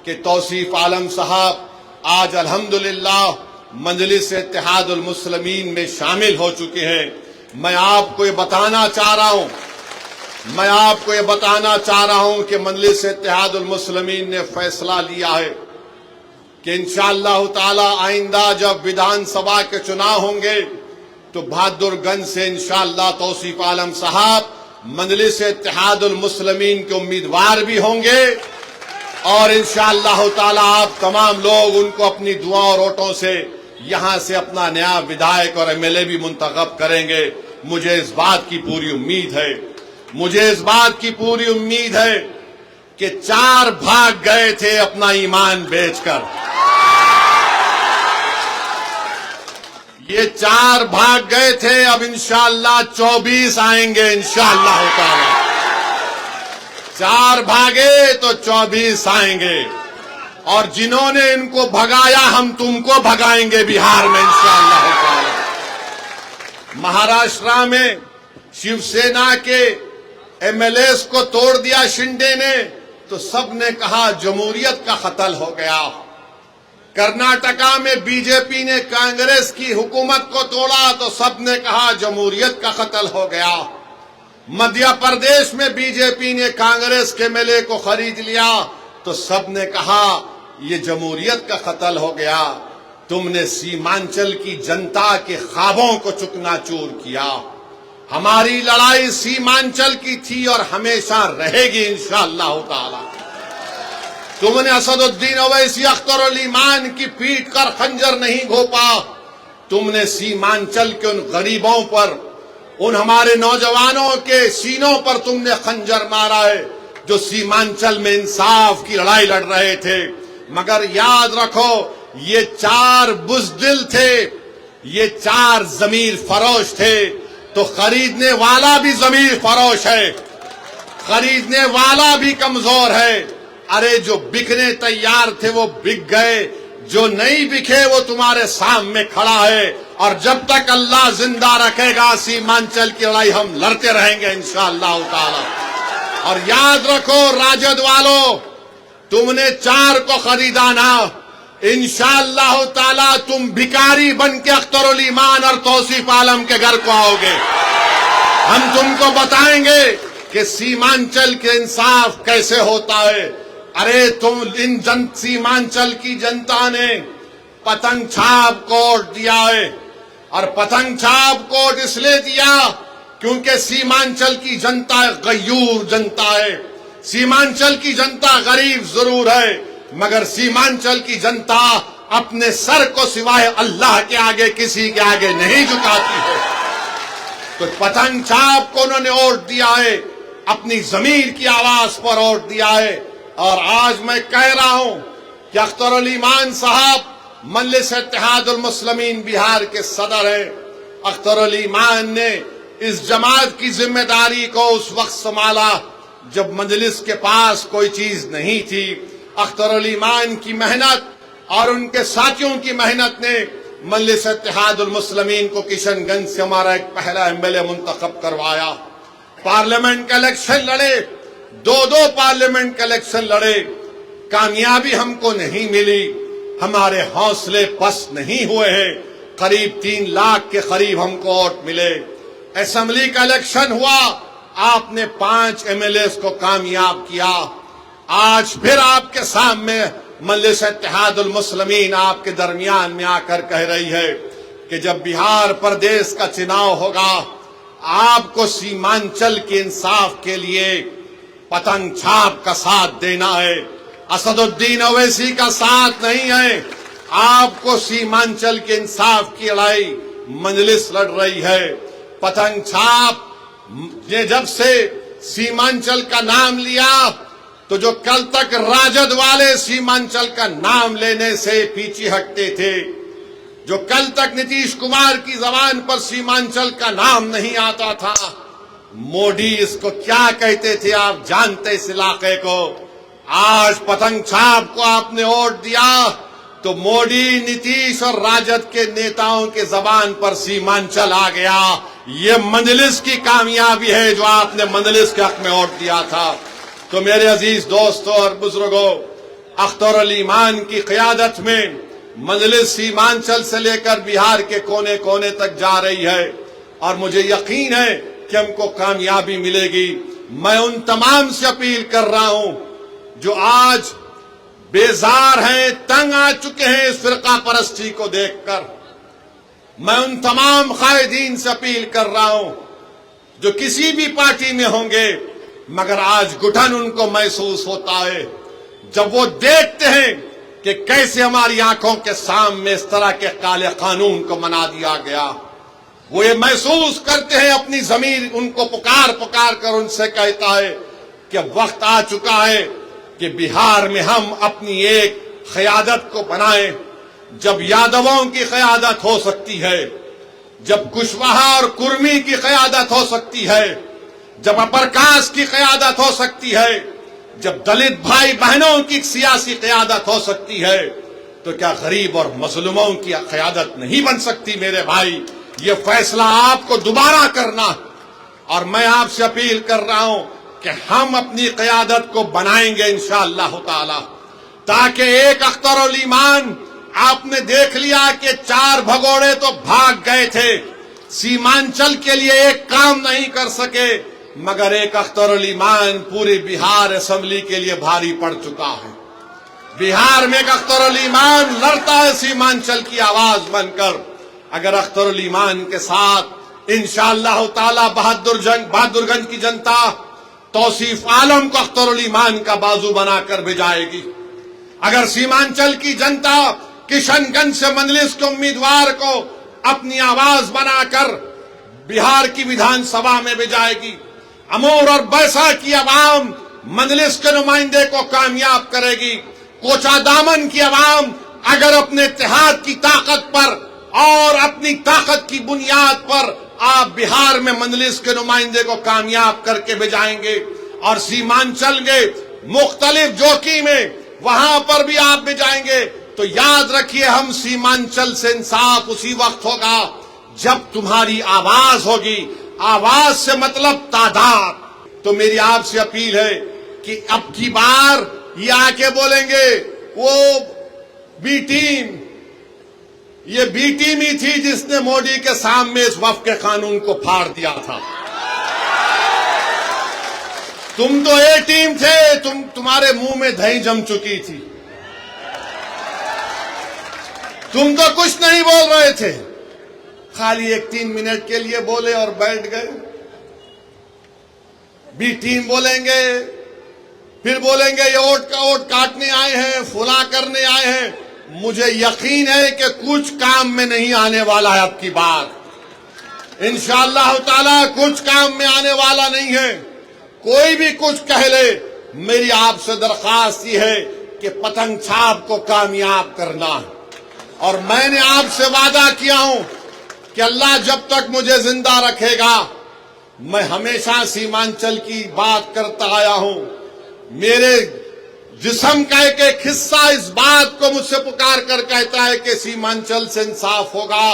کہ توصیف عالم صاحب آج الحمدللہ مجلس اتحاد المسلمین میں شامل ہو چکے ہیں۔ میں آپ کو یہ بتانا چاہ رہا ہوں کہ مجلس اتحاد المسلمین نے فیصلہ لیا ہے کہ انشاءاللہ تعالی آئندہ جب ویدھان سبھا کے چناؤ ہوں گے تو بہادر گنج سے انشاءاللہ توصیف عالم صاحب مجلس اتحاد المسلمین کے امیدوار بھی ہوں گے، اور انشاءاللہ تعالی آپ تمام لوگ ان کو اپنی دعا اور ووٹوں سے یہاں سے اپنا نیا ودھائک اور ایم ایل اے بھی منتخب کریں گے۔ مجھے اس بات کی پوری امید ہے کہ 4 بھاگ گئے تھے اپنا ایمان بیچ کر، یہ 4 بھاگ گئے تھے، اب انشاءاللہ 24 آئیں گے انشاءاللہ تعالی۔ 4 بھاگے تو 24 آئیں گے، اور جنہوں نے ان کو بھگایا ہم تم کو بھگائیں گے بہار میں انشاءاللہ تعالی۔ مہاراشٹر میں شیو سینا کے ایم ایل ایز کو توڑ دیا شنڈے نے تو سب نے کہا جمہوریت کا قتل ہو گیا۔ کرناٹکا میں بی جے پی نے کانگریس کی حکومت کو توڑا تو سب نے کہا جمہوریت کا قتل ہو گیا۔ مدھیہ پردیش میں بی جے پی نے کانگریس کے ایم ایل اے کو خرید لیا تو سب نے کہا یہ جمہوریت کا قتل ہو گیا۔ تم نے سیمانچل کی جنتا کے خوابوں کو چکنا چور کیا۔ ہماری لڑائی سیمانچل کی تھی اور ہمیشہ رہے گی انشاءاللہ تعالی۔ تم نے اسد الدین اویسی اختر علی مان کی پیٹ کر خنجر نہیں گھونپا، تم نے سیمانچل کے ان غریبوں پر، ان ہمارے نوجوانوں کے سینوں پر تم نے خنجر مارا ہے جو سیمانچل میں انصاف کی لڑائی لڑ رہے تھے۔ مگر یاد رکھو یہ 4 بزدل تھے، یہ 4 ضمیر فروش تھے، تو خریدنے والا بھی ضمیر فروش ہے، خریدنے والا بھی کمزور ہے۔ ارے جو بکنے تیار تھے وہ بک گئے، جو نہیں بکے وہ تمہارے سامنے کھڑا ہے، اور جب تک اللہ زندہ رکھے گا سیمانچل کی لڑائی ہم لڑتے رہیں گے انشاءاللہ تعالی۔ اور یاد رکھو راجد والو، تم نے 4 کو خریدا نا، انشاءاللہ تعالی تم بھکاری بن کے اختر علی مان اور توصیف عالم کے گھر کو آؤ گے۔ ہم تم کو بتائیں گے کہ سیمانچل کے انصاف کیسے ہوتا ہے۔ ارے تم سیمانچل کی جنتا نے پتنگ چھاپ کوٹ دیا ہے، اور پتنگ چھاپ کوٹ اس لیے دیا کیونکہ سیمانچل کی جنتا غیور جنتا ہے۔ سیمانچل کی جنتا غریب ضرور ہے، مگر سیمانچل کی جنتا اپنے سر کو سوائے اللہ کے آگے کسی کے آگے نہیں جھکاتی ہے۔ تو پتنگ چھاپ کو انہوں نے ووٹ دیا ہے، اپنی ضمیر کی آواز پر ووٹ دیا ہے۔ اور آج میں کہہ رہا ہوں کہ اختر علی مان صاحب مجلس اتحاد المسلمین بہار کے صدر ہیں۔ اختر علی مان نے اس جماعت کی ذمہ داری کو اس وقت سنبھالا جب مجلس کے پاس کوئی چیز نہیں تھی۔ اختر علی مان کی محنت اور ان کے ساتھیوں کی محنت نے مجلس اتحاد المسلمین کو کشن گنج سے ہمارا ایک پہلا ایم ایل اے منتخب کروایا۔ پارلیمنٹ کا الیکشن لڑے، 2 پارلیمنٹ کا الیکشن لڑے، کامیابی ہم کو نہیں ملی، ہمارے حوصلے پست نہیں ہوئے ہیں۔ قریب 3 لاکھ کے قریب ہم کو ووٹ ملے۔ اسمبلی کا الیکشن ہوا، آپ نے 5 ایم ایل ایز کو کامیاب کیا۔ آج پھر آپ کے سامنے مجلس اتحاد المسلمین آپ کے درمیان میں آ کر کہہ رہی ہے کہ جب بہار پردیش کا چناؤ ہوگا آپ کو سیمانچل کے انصاف کے لیے پتنگ چھاپ کا ساتھ دینا ہے، اسد الدین اویسی کا ساتھ نہیں ہے۔ آپ کو سیمانچل کے انصاف کی لڑائی مجلس لڑ رہی ہے۔ پتنگ چھاپ نے جب سے سیمانچل کا نام لیا تو جو کل تک راجد والے سیمانچل کا نام لینے سے پیچھے ہٹتے تھے، جو کل تک نتیش کمار کی زبان پر سیمانچل کا نام نہیں آتا تھا، موڈی اس کو کیا کہتے تھے آپ جانتے اس علاقے کو۔ آج پتنگ چھاپ کو آپ نے ووٹ دیا تو موڈی، نتیش اور راجد کے نیتاؤں کے زبان پر سیمانچل آ گیا۔ یہ مجلس کی کامیابی ہے جو آپ نے مجلس کے حق میں ووٹ دیا تھا۔ تو میرے عزیز دوستوں اور بزرگوں، اختر علی ایمان کی قیادت میں مجلس سیمانچل سے لے کر بہار کے کونے کونے تک جا رہی ہے، اور مجھے یقین ہے کہ ہم کو کامیابی ملے گی۔ میں ان تمام سے اپیل کر رہا ہوں جو آج بیزار ہیں، تنگ آ چکے ہیں اس فرقہ پرستی کو دیکھ کر، میں ان تمام قائدین سے اپیل کر رہا ہوں جو کسی بھی پارٹی میں ہوں گے، مگر آج گھٹن ان کو محسوس ہوتا ہے جب وہ دیکھتے ہیں کہ کیسے ہماری آنکھوں کے سامنے اس طرح کے کالے قانون کو بنا دیا گیا۔ وہ یہ محسوس کرتے ہیں، اپنی ضمیر ان کو پکار پکار کر ان سے کہتا ہے کہ وقت آ چکا ہے کہ بہار میں ہم اپنی ایک قیادت کو بنائیں۔ جب یادووں کی قیادت ہو سکتی ہے، جب کشواہا اور کرمی کی قیادت ہو سکتی ہے، جب اپرکاش کی قیادت ہو سکتی ہے، جب دلت بھائی بہنوں کی سیاسی قیادت ہو سکتی ہے، تو کیا غریب اور مظلوموں کی قیادت نہیں بن سکتی؟ میرے بھائی، یہ فیصلہ آپ کو دوبارہ کرنا، اور میں آپ سے اپیل کر رہا ہوں کہ ہم اپنی قیادت کو بنائیں گے انشاءاللہ تعالی، تاکہ ایک اختر علی ایمان، آپ نے دیکھ لیا کہ 4 بھگوڑے تو بھاگ گئے تھے، سیمانچل کے لیے ایک کام نہیں کر سکے، مگر ایک اختر علی ایمان پوری بہار اسمبلی کے لیے بھاری پڑ چکا ہے۔ بہار میں ایک اختر علی ایمان لڑتا ہے سیمانچل کی آواز بن کر۔ اگر اختر علی ایمان کے ساتھ انشاءاللہ تعالی بہادر گنج کی جنتا توصیف عالم کو اختر علی ایمان کا بازو بنا کر بھجائے گی، اگر سیمانچل کی جنتا کشن گنج سے مجلس کے امیدوار کو اپنی آواز بنا کر بہار کی ویدھان سبھا میں بھجائے گی، امور اور بیسا کی عوام مجلس کے نمائندے کو کامیاب کرے گی، کوچا دامن کی عوام اگر اپنے اتحاد کی طاقت پر اور اپنی طاقت کی بنیاد پر آپ بہار میں مجلس کے نمائندے کو کامیاب کر کے بھجائیں گے، اور سیمانچل کے مختلف جوکی میں وہاں پر بھی آپ بھجائیں گے، تو یاد رکھیے ہم سیمانچل سے انصاف اسی وقت ہوگا جب تمہاری آواز ہوگی۔ آواز سے مطلب تعداد۔ تو میری آپ سے اپیل ہے کہ اب کی بار یہ آ کے بولیں گے وہ بی ٹیم، یہ بی ٹیم ہی تھی جس نے مودی کے سامنے اس وفد کے قانون کو پھاڑ دیا تھا۔ تم تو اے ٹیم تھے، تمہارے منہ میں دہی جم چکی تھی، تم تو کچھ نہیں بول رہے تھے، خالی 1-3 منٹ کے لیے بولے اور بیٹھ گئے۔ بی ٹیم بولیں گے، پھر بولیں گے یہ ووٹ کاٹنے آئے ہیں، فلاں کرنے آئے ہیں۔ مجھے یقین ہے کہ کچھ کام میں نہیں آنے والا ہے اب کی بار، انشاءاللہ تعالی کچھ کام میں آنے والا نہیں ہے۔ کوئی بھی کچھ کہہ لے، میری آپ سے درخواست یہ ہے کہ پتنگ چھاپ کو کامیاب کرنا ہے، اور میں نے آپ سے وعدہ کیا ہوں کہ اللہ جب تک مجھے زندہ رکھے گا میں ہمیشہ سیمانچل کی بات کرتا آیا ہوں۔ میرے جسم کا ایک حصہ اس بات کو مجھ سے پکار کر کہتا ہے کہ سیمانچل سے انصاف ہوگا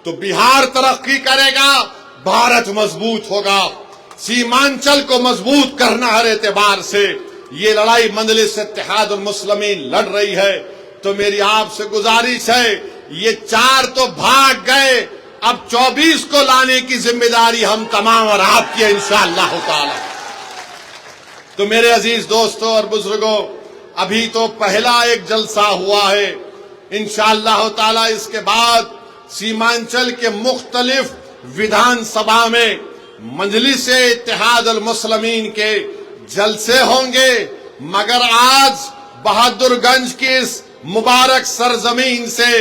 تو بہار ترقی کرے گا، بھارت مضبوط ہوگا۔ سیمانچل کو مضبوط کرنا ہر اعتبار سے یہ لڑائی مجلس اتحاد المسلمین لڑ رہی ہے۔ تو میری آپ سے گزارش ہے، یہ 4 تو بھاگ گئے، اب 24 کو لانے کی ذمہ داری ہم تمام اور آپ کی ہے انشاءاللہ تعالی۔ تو میرے عزیز دوستوں اور بزرگوں، ابھی تو پہلا ایک جلسہ ہوا ہے، انشاءاللہ تعالی اس کے بعد سیمانچل کے مختلف ویدھان سبھا میں مجلس اتحاد المسلمین کے جلسے ہوں گے، مگر آج بہادر گنج کی اس مبارک سرزمین سے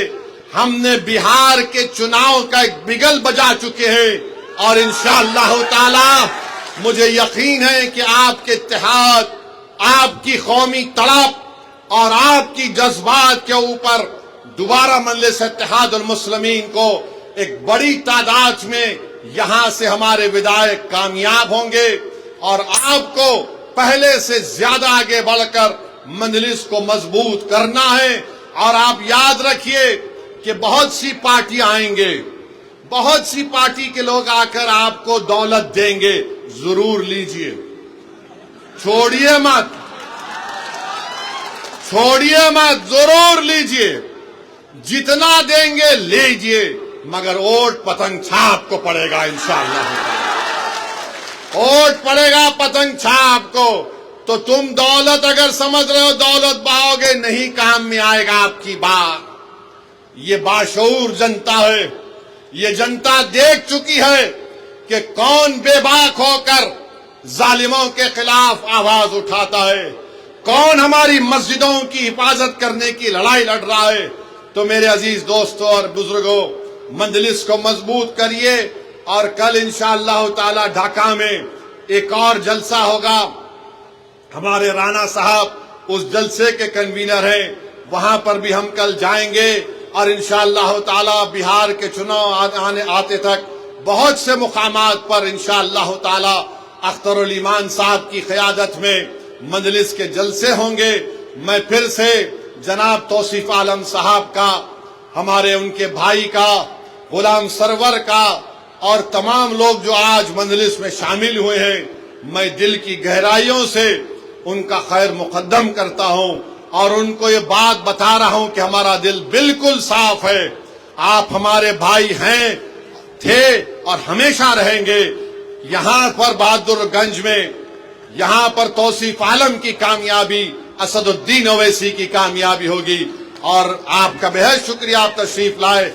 ہم نے بہار کے چناؤ کا ایک بگل بجا چکے ہیں، اور انشاءاللہ تعالی مجھے یقین ہے کہ آپ کے اتحاد، آپ کی قومی تڑپ اور آپ کی جذبات کے اوپر دوبارہ مجلس اتحاد المسلمین کو ایک بڑی تعداد میں یہاں سے ہمارے ودائق کامیاب ہوں گے، اور آپ کو پہلے سے زیادہ آگے بڑھ کر مجلس کو مضبوط کرنا ہے۔ اور آپ یاد رکھیے کہ بہت سی پارٹیاں آئیں گے، بہت سی پارٹی کے لوگ آ کر آپ کو دولت دیں گے، ضرور لیجئے، چھوڑیے مت، چھوڑیے مت, ضرور لیجئے, جتنا دیں گے لیجئے, مگر ووٹ پتنگ چھاپ کو پڑے گا انشاءاللہ. ووٹ پڑے گا پتنگ چھاپ کو. تو تم دولت اگر سمجھ رہے ہو دولت بہاؤ گے, نہیں کام میں آئے گا آپ کی بات. یہ باشعور جنتا ہے, یہ جنتا دیکھ چکی ہے کہ کون بے باک ہو کر ظالموں کے خلاف آواز اٹھاتا ہے, کون ہماری مسجدوں کی حفاظت کرنے کی لڑائی لڑ رہا ہے. تو میرے عزیز دوستوں اور بزرگوں, مجلس کو مضبوط کریے, اور کل انشاءاللہ تعالی ڈھاکہ میں ایک اور جلسہ ہوگا. ہمارے رانا صاحب اس جلسے کے کنوینر ہیں, وہاں پر بھی ہم کل جائیں گے, اور انشاءاللہ تعالی بہار کے چناؤ آتے تک بہت سے مقامات پر انشاءاللہ تعالی اختر الایمان صاحب کی قیادت میں مجلس کے جلسے ہوں گے. میں پھر سے جناب توصیف عالم صاحب کا, ہمارے ان کے بھائی کا, غلام سرور کا, اور تمام لوگ جو آج مجلس میں شامل ہوئے ہیں, میں دل کی گہرائیوں سے ان کا خیر مقدم کرتا ہوں, اور ان کو یہ بات بتا رہا ہوں کہ ہمارا دل بالکل صاف ہے. آپ ہمارے بھائی ہیں, تھے اور ہمیشہ رہیں گے. یہاں پر بہادر گنج میں, یہاں پر توصیف عالم کی کامیابی اسد الدین اویسی کی کامیابی ہوگی. اور آپ کا بہت شکریہ, آپ تشریف لائے.